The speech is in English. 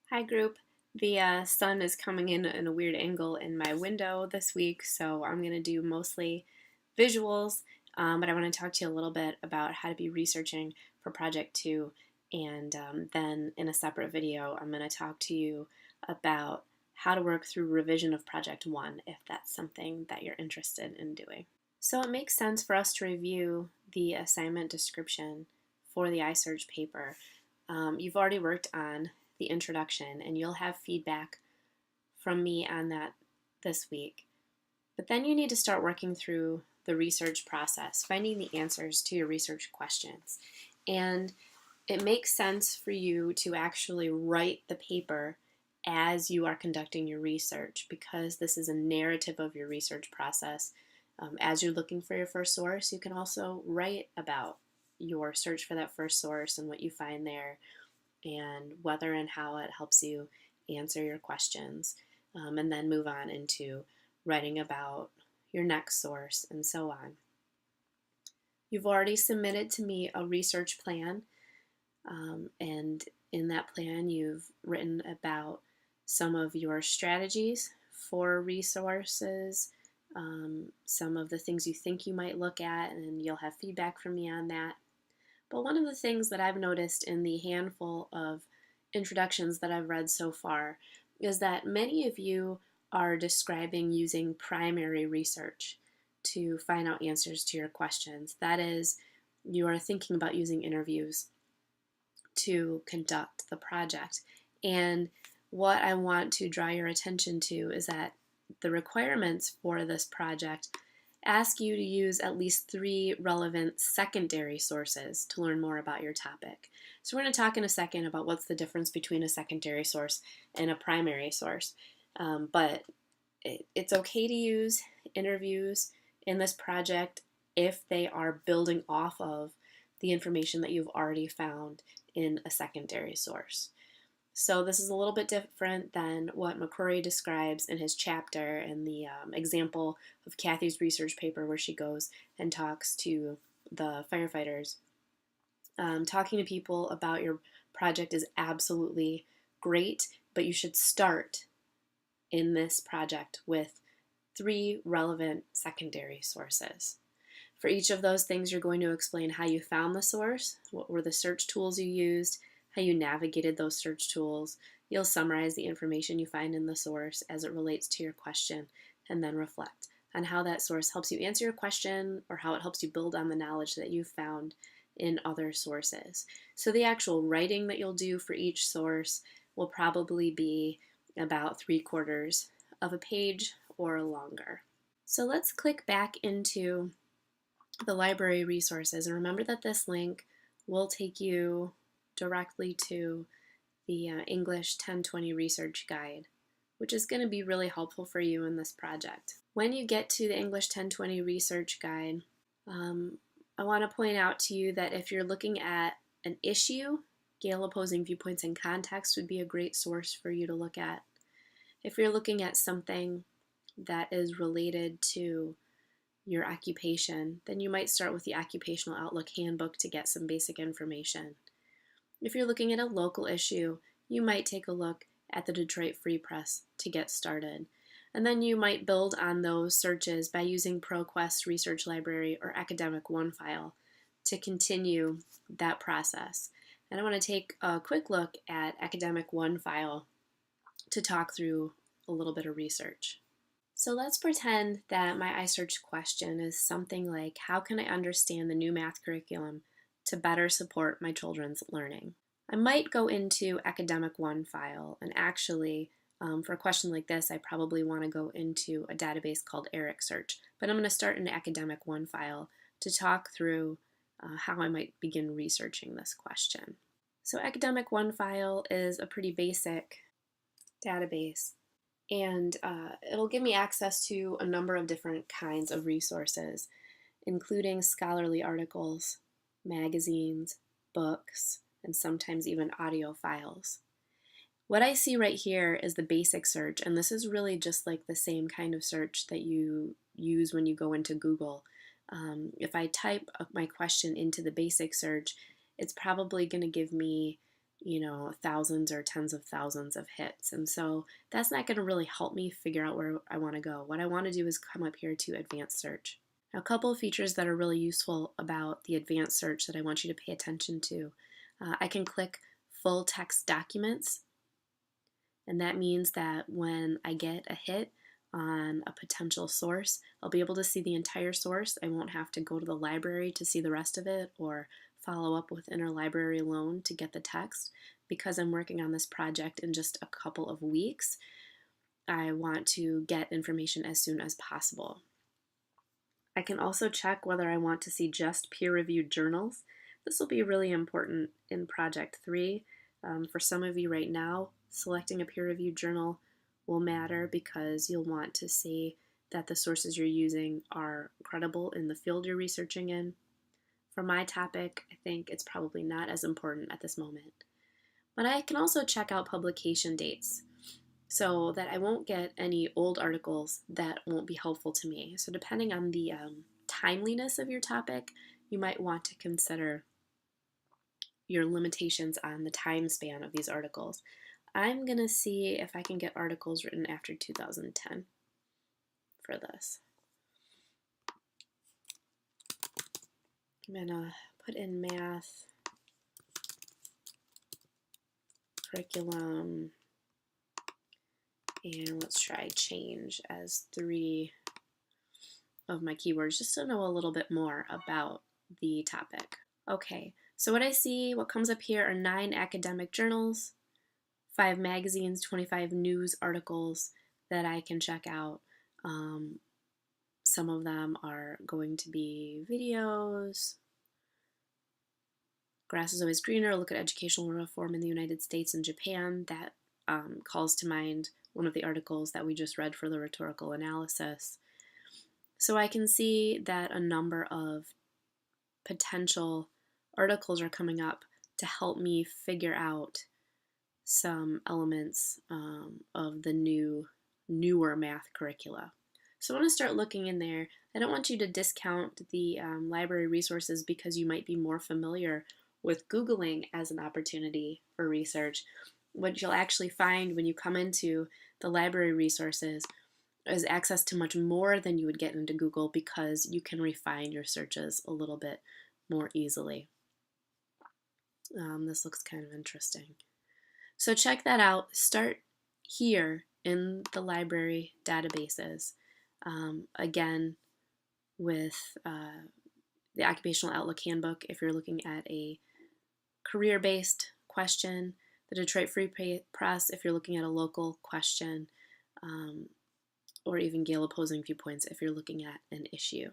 Hi group. The sun is coming in a weird angle in my window this week, so I'm going to do mostly visuals, but I want to talk to you a little bit about how to be researching for Project 2, and then in a separate video I'm going to talk to you about how to work through revision of Project 1 if that's something that you're interested in doing. So it makes sense for us to review the assignment description for the Isearch paper. You've already worked on the introduction and you'll have feedback from me on that this week. But then you need to start working through the research process, finding the answers to your research questions. And it makes sense for you to actually write the paper as you are conducting your research because this is a narrative of your research process. As you're looking for your first source, you can also write about your search for that first source and what you find there and whether and how it helps you answer your questions, and then move on into writing about your next source and so on. You've already submitted to me a research plan, and in that plan you've written about some of your strategies for resources, some of the things you think you might look at, and you'll have feedback from me on that. But one of the things that I've noticed in the handful of introductions that I've read so far is that many of you are describing using primary research to find out answers to your questions. That is, you are thinking about using interviews to conduct the project. And what I want to draw your attention to is that the requirements for this project ask you to use at least 3 relevant secondary sources to learn more about your topic. So we're going to talk in a second about what's the difference between a secondary source and a primary source. But it's okay to use interviews in this project if they are building off of the information that you've already found in a secondary source. So this is a little bit different than what McCrory describes in his chapter and the example of Kathy's research paper where she goes and talks to the firefighters. Talking to people about your project is absolutely great, but you should start in this project with 3 relevant secondary sources. For each of those things, you're going to explain how you found the source, what were the search tools you used, how you navigated those search tools. You'll summarize the information you find in the source as it relates to your question, and then reflect on how that source helps you answer your question or how it helps you build on the knowledge that you've found in other sources. So the actual writing that you'll do for each source will probably be about 3/4 of a page or longer. So let's click back into the library resources and remember that this link will take you directly to the English 1020 Research Guide, which is going to be really helpful for you in this project. When you get to the English 1020 Research Guide, I want to point out to you that if you're looking at an issue, Gale Opposing Viewpoints in Context would be a great source for you to look at. If you're looking at something that is related to your occupation, then you might start with the Occupational Outlook Handbook to get some basic information. If you're looking at a local issue, you might take a look at the Detroit Free Press to get started. And then you might build on those searches by using ProQuest Research Library or Academic OneFile to continue that process. And I want to take a quick look at Academic OneFile to talk through a little bit of research. So let's pretend that my iSearch question is something like, how can I understand the new math curriculum to better support my children's learning? I might go into Academic OneFile, and actually, for a question like this, I probably want to go into a database called Isearch, but I'm going to start in Academic OneFile to talk through how I might begin researching this question. So Academic OneFile is a pretty basic database, and it'll give me access to a number of different kinds of resources, including scholarly articles, magazines, books, and sometimes even audio files. What I see right here is the basic search, and this is really just like the same kind of search that you use when you go into Google. If I type my question into the basic search, it's probably going to give me thousands or tens of thousands of hits. And so that's not going to really help me figure out where I want to go. What I want to do is come up here to advanced search. Now, a couple of features that are really useful about the advanced search that I want you to pay attention to. I can click full text documents, and that means that when I get a hit on a potential source, I'll be able to see the entire source. I won't have to go to the library to see the rest of it or follow up with interlibrary loan to get the text. Because I'm working on this project in just a couple of weeks, I want to get information as soon as possible. I can also check whether I want to see just peer-reviewed journals. This will be really important in Project 3. For some of you right now, selecting a peer-reviewed journal will matter because you'll want to see that the sources you're using are credible in the field you're researching in. For my topic, I think it's probably not as important at this moment. But I can also check out publication dates so that I won't get any old articles that won't be helpful to me. So depending on the timeliness of your topic, you might want to consider your limitations on the time span of these articles. I'm going to see if I can get articles written after 2010 for this. I'm going to put in math, curriculum, and let's try change as 3 of my keywords just to know a little bit more about the topic. Okay, so what comes up here are 9 academic journals, 5 magazines, 25 news articles that I can check out. Some of them are going to be videos. Grass is always greener. Look at educational reform in the United States and Japan. That calls to mind one of the articles that we just read for the rhetorical analysis. So I can see that a number of potential articles are coming up to help me figure out some elements of the newer math curricula. So I want to start looking in there. I don't want you to discount the library resources because you might be more familiar with Googling as an opportunity for research. What you'll actually find when you come into the library resources is access to much more than you would get into Google because you can refine your searches a little bit more easily. This looks kind of interesting. So check that out. Start here in the library databases. Again, with the Occupational Outlook Handbook, if you're looking at a career-based question, the Detroit Free Press, if you're looking at a local question, or even Gale Opposing Viewpoints if you're looking at an issue.